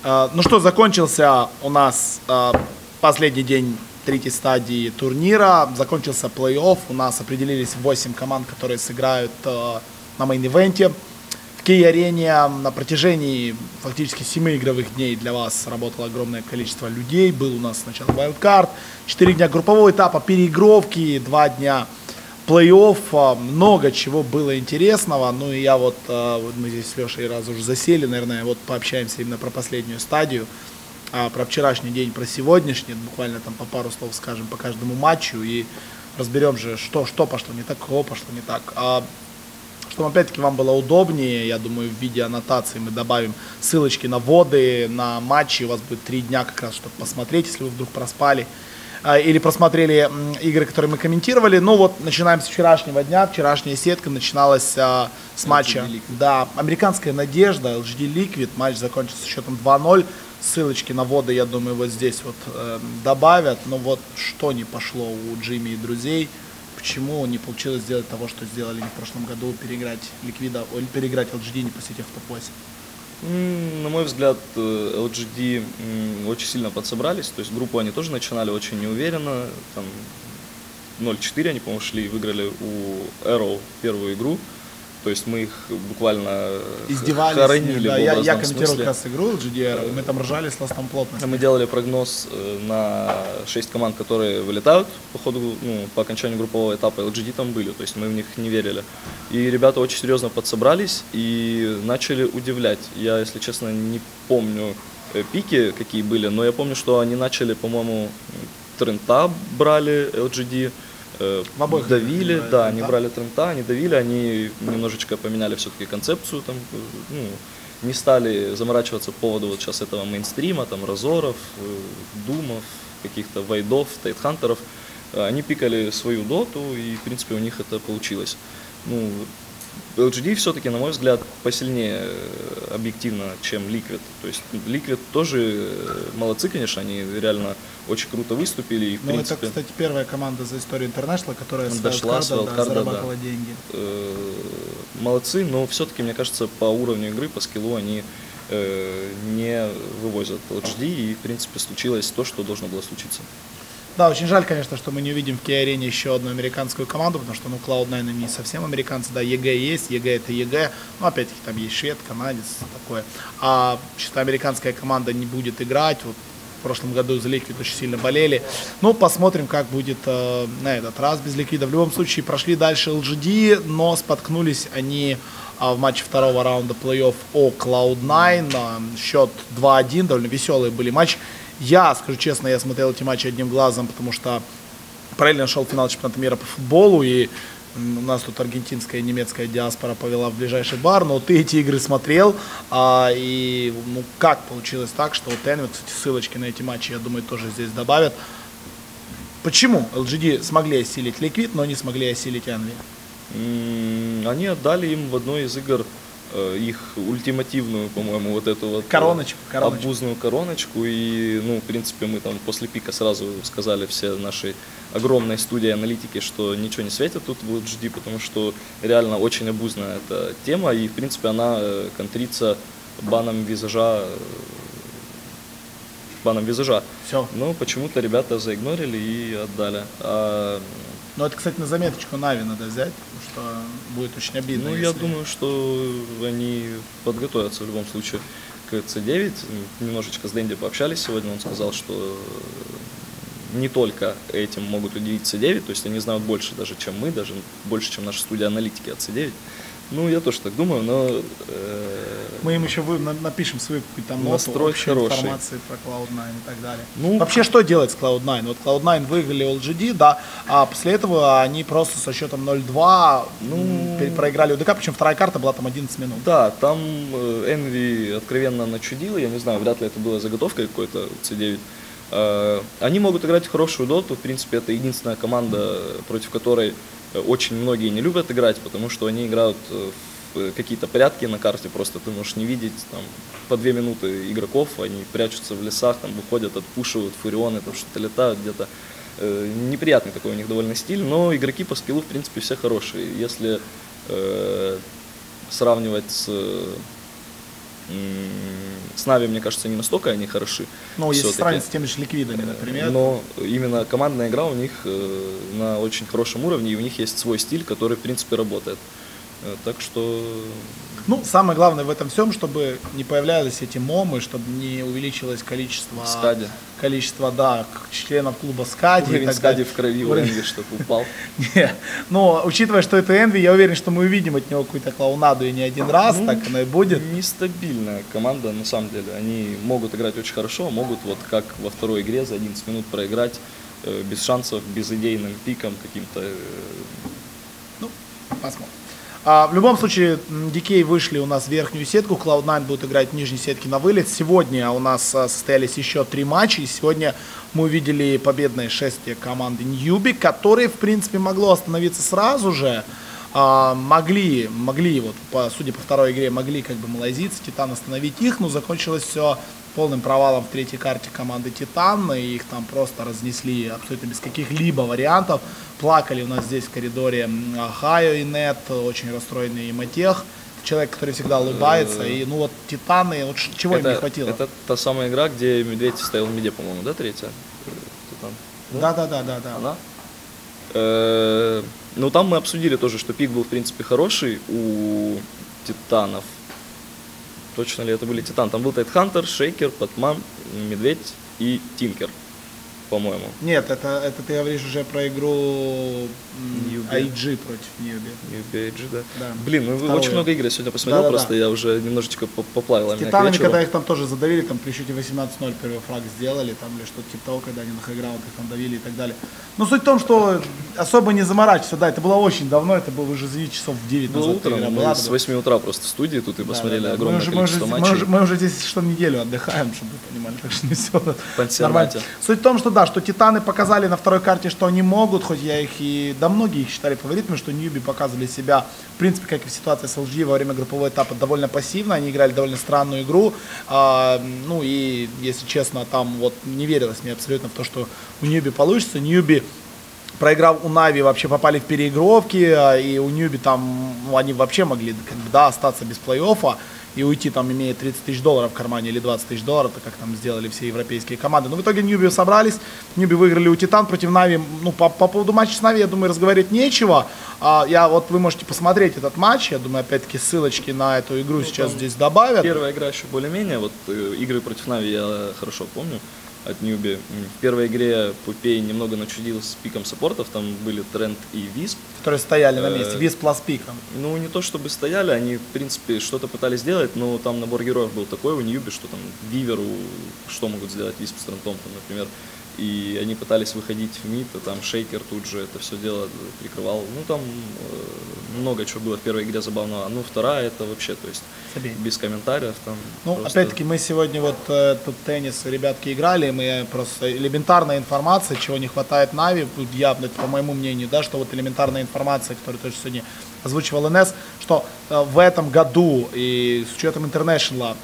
Ну что, закончился у нас последний день третьей стадии турнира. Закончился плей-офф. У нас определились 8 команд, которые сыграют на мейн-ивенте. В Кей-арене на протяжении фактически 7 игровых дней для вас работало огромное количество людей. Был у нас сначала wildcard, 4 дня группового этапа, переигровки, 2 дня плей-офф, много чего было интересного. Ну и я вот мы здесь с Лешей раз уже засели, наверное, вот пообщаемся именно про последнюю стадию, про вчерашний день, про сегодняшний, буквально там по пару слов скажем по каждому матчу и разберем же, что пошло не так, кого пошло не так. Чтобы опять-таки вам было удобнее, я думаю, в виде аннотации мы добавим ссылочки на воды, на матчи, у вас будет 3 дня как раз, чтобы посмотреть, если вы вдруг проспали или просмотрели игры, которые мы комментировали. Ну вот, начинаем с вчерашнего дня. Вчерашняя сетка начиналась с матча. Да, американская надежда, LGD Liquid. Матч закончился счетом 2-0. Ссылочки на воды, я думаю, вот здесь вот добавят. Но вот что не пошло у Джимми и друзей. Почему не получилось сделать того, что сделали в прошлом году, переиграть LGD, не посетив топ-8? На мой взгляд, LGD очень сильно подсобрались, то есть группу они тоже начинали очень неуверенно, там 0-4 они, по-моему, шли и выиграли у Arrow первую игру, то есть мы их буквально издевались, хоронили, да, в образном я комментировал смысле. как раз игру LGD Arrow, мы там ржали с ластом плотности. Мы делали прогноз на 6 команд, которые вылетают по ходу, по окончанию группового этапа, LGD там были, то есть мы в них не верили. И ребята очень серьезно подсобрались и начали удивлять. Я, если честно, не помню пики, какие были, но я помню, что они начали, по-моему, Трента брали LGD, давили, да, они брали Трента, они давили, они немножечко поменяли все-таки концепцию, там, не стали заморачиваться по поводу вот сейчас этого мейнстрима, там, разоров, думов, каких-то вайдов, тайтхантеров. Они пикали свою доту, и, в принципе, у них это получилось. LGD все-таки, на мой взгляд, посильнее объективно, чем Liquid. То есть Liquid тоже молодцы, конечно, они реально очень круто выступили. И, в принципе, это, кстати, первая команда за историю International, которая дошла с wildcard, зарабатывала деньги. Молодцы, но все-таки, мне кажется, по уровню игры, по скиллу они не вывозят LGD, и, в принципе, случилось то, что должно было случиться. Да, очень жаль, конечно, что мы не увидим в Кей-арене еще одну американскую команду, потому что, Cloud9 не совсем американцы, да, ЕГЭ есть, ЕГЭ это ЕГЭ, но опять-таки там есть швед, канадец, такое. А что американская команда не будет играть, вот в прошлом году за Liquid очень сильно болели. Ну, посмотрим, как будет на этот раз без Liquid. В любом случае, прошли дальше LGD, но споткнулись они в матче второго раунда плей-офф о Cloud9, счет 2-1, довольно веселые были матчи. Я, скажу честно, я смотрел эти матчи одним глазом, потому что параллельно шел финал чемпионата мира по футболу, и у нас тут аргентинская и немецкая диаспора повела в ближайший бар, но ты эти игры смотрел, и как получилось так, что вот Envy, кстати, ссылочки на эти матчи, я думаю, тоже здесь добавят. Почему LGD смогли осилить Liquid, но не смогли осилить Envy? Они отдали им в одной из игр их ультимативную, по-моему, вот эту вот короночку. Обузную короночку. И, в принципе, мы там после пика сразу сказали все нашей огромной студии аналитики, что ничего не светит тут в LGD, потому что реально очень обузная эта тема, и, в принципе, она контрится баном визажа. Все. Но почему-то ребята заигнорили и отдали. Ну, это, кстати, на заметочку Нави надо взять, потому что будет очень обидно. Я думаю, что они подготовятся в любом случае к C9. Немножечко с Дэнди пообщались сегодня, он сказал, что не только этим могут удивить C9, то есть они знают больше даже, чем мы, даже больше, чем наша студия аналитики от C9. Я тоже так думаю, но мы им еще напишем свою какую-то ноту, информации про Cloud9 и так далее. Вообще, что делать с Cloud9? Вот Cloud9 выиграли LGD, да, а после этого они просто со счетом 0-2 проиграли УДК, причем вторая карта была там 11 минут. Да, там Envy откровенно начудила, я не знаю, вряд ли это была заготовка какой-то C9. Они могут играть хорошую доту, в принципе, это единственная команда, против которой очень многие не любят играть, потому что они играют в какие-то порядки на карте, просто ты можешь не видеть там, по 2 минуты игроков, они прячутся в лесах, там выходят, отпушивают фурионы, там что-то летают где-то. Неприятный такой у них довольно стиль, но игроки по скиллу, в принципе, все хорошие. Если сравнивать с С Нави, мне кажется, не настолько они хороши. Ну, если сравнить с теми же ликвидами, например. Но именно командная игра у них на очень хорошем уровне, и у них есть свой стиль, который, в принципе, работает. Так что... Ну, самое главное в этом всем, чтобы не появлялись эти момы, чтобы не увеличилось количество, да, членов клуба Скади. Уровень Скади в крови у Энви, чтобы упал. Не, но учитывая, что это Энви, я уверен, что мы увидим от него какую-то клоунаду и не один раз, так оно и будет. Нестабильная команда, на самом деле. Они могут играть очень хорошо, могут, вот как во второй игре, за 11 минут проиграть без шансов, без идейным пиком каким-то. Ну, посмотрим. В любом случае, DK вышли у нас в верхнюю сетку, Cloud9 будет играть в нижней сетке на вылет. Сегодня у нас состоялись еще 3 матча, и сегодня мы увидели победное шествие команды Newbie, которые, в принципе, могло остановиться сразу же. Могли, вот, судя по второй игре, могли как бы малайзийцы, Титан, остановить их, но закончилось все полным провалом в третьей карте команды Титан, и их там просто разнесли абсолютно без каких-либо вариантов. Плакали у нас здесь в коридоре Хайо и Нет, очень расстроенный Матех, человек, который всегда улыбается, и ну вот Титаны, вот чего им не хватило? Это та самая игра, где Медведь стоял в миде, по-моему, да, третья? Титан? Да. Она? Ну, там мы обсудили тоже, что пик был, в принципе, хороший у Титанов. Точно ли это были Титан? Там был Тайтхантер, Шейкер, Патман, Медведь и Тинкер, по-моему. Нет, это ты говоришь уже про игру IG против Newbie IG, да. Да. Блин, ну очень много игр я сегодня посмотрел, просто я уже немножечко поплавил. С Титанами, когда их там тоже задавили, там при счете 18-0 первый фраг сделали, там или что-то типа того, когда они на хайграунд их там давили и так далее. Но суть в том, что особо не заморачиваться, да, это было очень давно, это было уже часов в 9 назад. Утром, мы с 8 утра просто в студии тут и посмотрели огромное количество матчей. Мы уже здесь что неделю отдыхаем, чтобы вы понимали, так что не все нормально. Суть в том, что да, что Титаны показали на второй карте, что они могут, хоть я их и, да многие их считали фаворитами, что Newbie показывали себя, в принципе, как и в ситуации с LG во время группового этапа, довольно пассивно, они играли довольно странную игру, ну и, если честно, там вот не верилось мне абсолютно в то, что у Newbie получится. Newbie, проиграв у Нави, вообще попали в переигровки, и у Newbie там, ну, они вообще могли, как бы, да, остаться без плей-оффа и уйти, там, имея 30 тысяч долларов в кармане или 20 тысяч долларов, так как там сделали все европейские команды. Но в итоге Newbie собрались, Newbie выиграли у Титан против Нави. Ну, по поводу матча с Нави, я думаю, разговаривать нечего. Вы можете посмотреть этот матч, я думаю, опять-таки ссылочки на эту игру сейчас здесь добавят. Первая игра еще более-менее, вот игры против Нави я хорошо помню от Newbie. В первой игре Пупей немного начудил с пиком саппортов, там были Тренд и Висп. Которые стояли на месте, Висп плюс пиком. Ну, не то чтобы стояли, они, в принципе, что-то пытались сделать, но там набор героев был такой у Newbie, что там Виверу, что могут сделать Висп с Трентом, например. И они пытались выходить в мид, а там Шейкер тут же это все дело прикрывал. Ну, там много чего было в первой игре забавного. Ну, вторая это вообще, то есть, без комментариев. Там ну, просто... опять-таки, мы сегодня вот тут теннис, ребятки, играли, мы просто элементарная информация, чего не хватает Нави, явно, по моему мнению, да, что вот элементарная информация, которую тоже сегодня озвучивал НС, что в этом году и с учетом Интернешнла,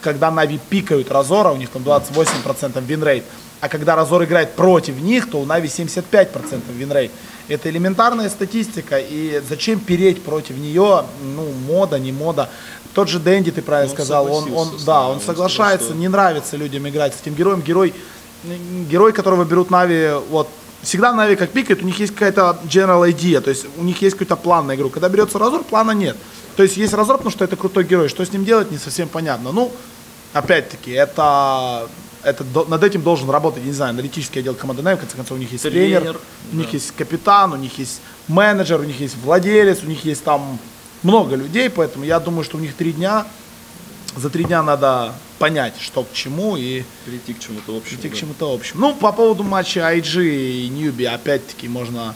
когда Нави пикают Разора, у них там 28% винрейт, а когда Разор играет против них, то у Нави 75% винрейт. Это элементарная статистика, и зачем переть против нее, ну, мода, не мода. Тот же Дэнди, ты правильно сказал, он соглашается, сказал, что... не нравится людям играть с этим героем. Герой, которого берут Нави, вот, всегда Нави как пикает, у них есть какая-то general idea, то есть у них есть какой-то план на игру. Когда берется Разор, плана нет. То есть есть Разор, потому что это крутой герой, что с ним делать, не совсем понятно. Ну, опять-таки, над этим должен работать, не знаю, аналитический отдел команды Нави, в конце концов, у них есть тренер, у них есть капитан, у них есть менеджер, у них есть владелец, у них есть там много людей, поэтому я думаю, что у них 3 дня, за 3 дня надо понять, что к чему и перейти к чему-то общему. Ну, по поводу матча IG и Newbie, опять-таки, можно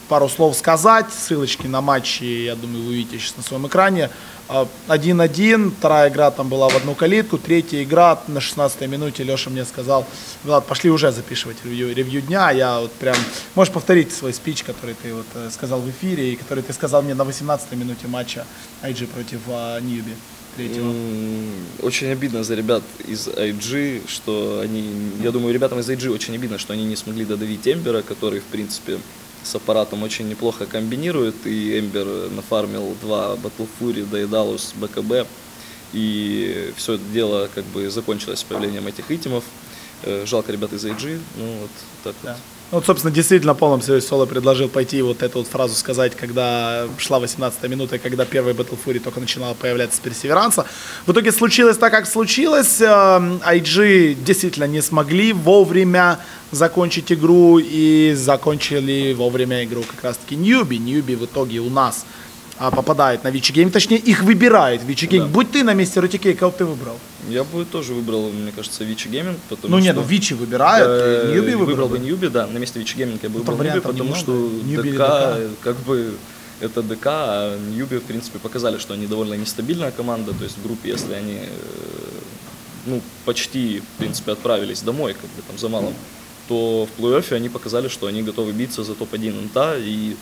пару слов сказать, ссылочки на матчи, я думаю, вы увидите сейчас на своем экране. 1-1, вторая игра там была в одну калитку, третья игра на 16-й минуте Леша мне сказал: Влад, пошли уже записывать ревью дня. Я вот прям, можешь повторить свой спич, который ты вот сказал в эфире и который ты сказал мне на 18-й минуте матча IG против Newbie. Очень обидно за ребят из IG, что они, я думаю, ребятам из IG очень обидно, что они не смогли додавить Эмбера, который, в принципе, с аппаратом очень неплохо комбинирует, и Эмбер нафармил 2 Battle Fury, Daedalus, БКБ. и все это дело как бы закончилось появлением этих итемов. Жалко ребят из AG, ну вот так Да. вот. Ну, вот, собственно, действительно, в полном серьезе Соло предложил пойти вот эту вот фразу сказать, когда шла 18-я минута, когда первый Battle Fury только начинала появляться с персеверанса. В итоге случилось так, как случилось. IG действительно не смогли вовремя закончить игру, и закончили вовремя игру как раз-таки Newbie. Newbie в итоге у нас попадает на Вичи Гейм, точнее их выбирает Вичи Гейм. Да. Будь ты на месте Рутикей, кого бы ты выбрал? Я бы тоже выбрал, мне кажется, Вичи Гейминг, потому ну, что... Ну Вичи выбирают, Ньюби выбрал бы Ньюби, да, на месте Вичи Гейминга я бы выбрал Ньюби, потому немного. что Ньюби ДК, как бы, это ДК, а Ньюби, в принципе, показали, что они довольно нестабильная команда, то есть в группе, если они, ну, почти, в принципе, отправились домой, как бы, там, за малым, то в плей-оффе они показали, что они готовы биться за топ-1 НТА, и...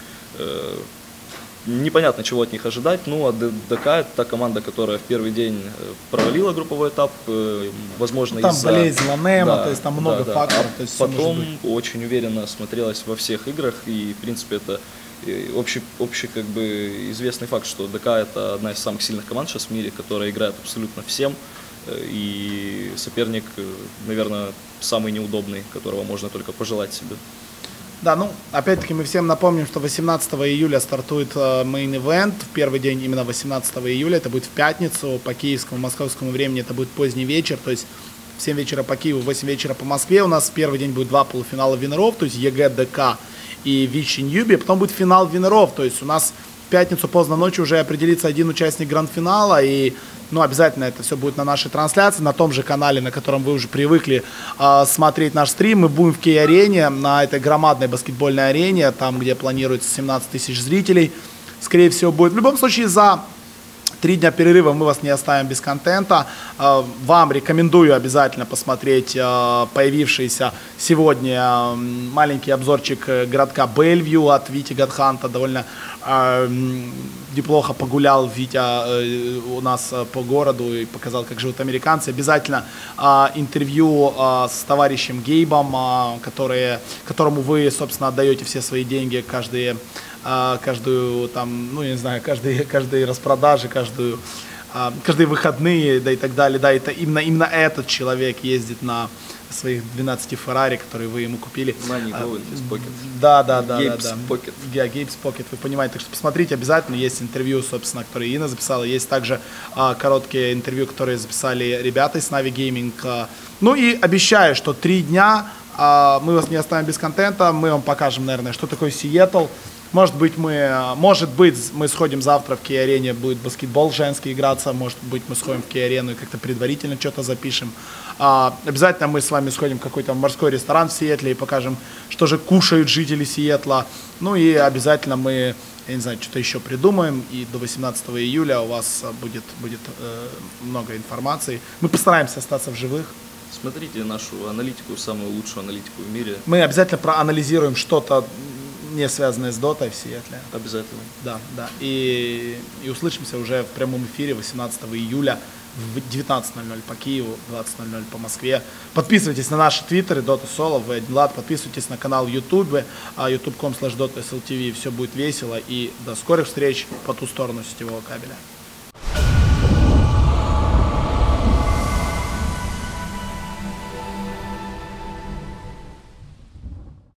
непонятно, чего от них ожидать. Ну, а ДК — это та команда, которая в первый день провалила групповой этап, возможно, там из-за... болезнь Ланема, то есть там много факторов. А то есть потом очень уверенно смотрелась во всех играх, и, в принципе, это общий как бы известный факт, что ДК — это одна из самых сильных команд сейчас в мире, которая играет абсолютно всем, и соперник, наверное, самый неудобный, которого можно только пожелать себе. Да, ну, опять-таки мы всем напомним, что 18 июля стартует мейн-ивент. В первый день именно 18 июля, это будет в пятницу, по киевскому, московскому времени это будет поздний вечер, то есть в 7 вечера по Киеву, 8 вечера по Москве. У нас в первый день будет 2 полуфинала винеров, то есть ЕГЭ, ДК и Вичи Ньюби, потом будет финал винеров, то есть у нас в пятницу поздно ночью уже определится один участник гранд-финала, и ну, обязательно это все будет на нашей трансляции, на том же канале, на котором вы уже привыкли смотреть наш стрим. Мы будем в Кей-арене, на этой громадной баскетбольной арене, там, где планируется 17 тысяч зрителей. Скорее всего, будет. В любом случае, за 3 дня перерыва мы вас не оставим без контента. Вам рекомендую обязательно посмотреть появившийся сегодня маленький обзорчик городка Бельвью от Вити Гадханта. Довольно неплохо погулял Витя у нас по городу и показал, как живут американцы. Обязательно интервью с товарищем Гейбом, которому вы, собственно, отдаете все свои деньги каждую там, ну, я не знаю, каждые распродажи, каждые выходные, да и так далее. Да, это именно этот человек ездит на своих 12 Феррари, которые вы ему купили. Money going his pocket. Да. Gabe's Pocket. Gabe's Pocket, вы понимаете. Так что посмотрите обязательно. Есть интервью, собственно, которые Инна записала. Есть также короткие интервью, которые записали ребята из Navi Gaming. Ну и обещаю, что 3 дня мы вас не оставим без контента. Мы вам покажем, наверное, что такое Сиэтл. Может быть, мы сходим завтра в Кей-арене, будет баскетбол женский играться, может быть, мы сходим в Кей-арену и как-то предварительно что-то запишем. Обязательно мы с вами сходим в какой-то морской ресторан в Сиэтле и покажем, что же кушают жители Сиэтла. Ну и обязательно мы, я не знаю, что-то еще придумаем, и до 18 июля у вас будет много информации. Мы постараемся остаться в живых. Смотрите нашу аналитику, самую лучшую аналитику в мире. Мы обязательно проанализируем что-то, не связанное с Дотой в Сиэтле. Обязательно. Да. И услышимся уже в прямом эфире 18 июля в 19:00 по Киеву, 20:00 по Москве. Подписывайтесь на наши твиттеры, Dota Solo, Влад, подписывайтесь на канал в Ютубе, youtube.com/DotaSLTV. Все будет весело, и до скорых встреч по ту сторону сетевого кабеля.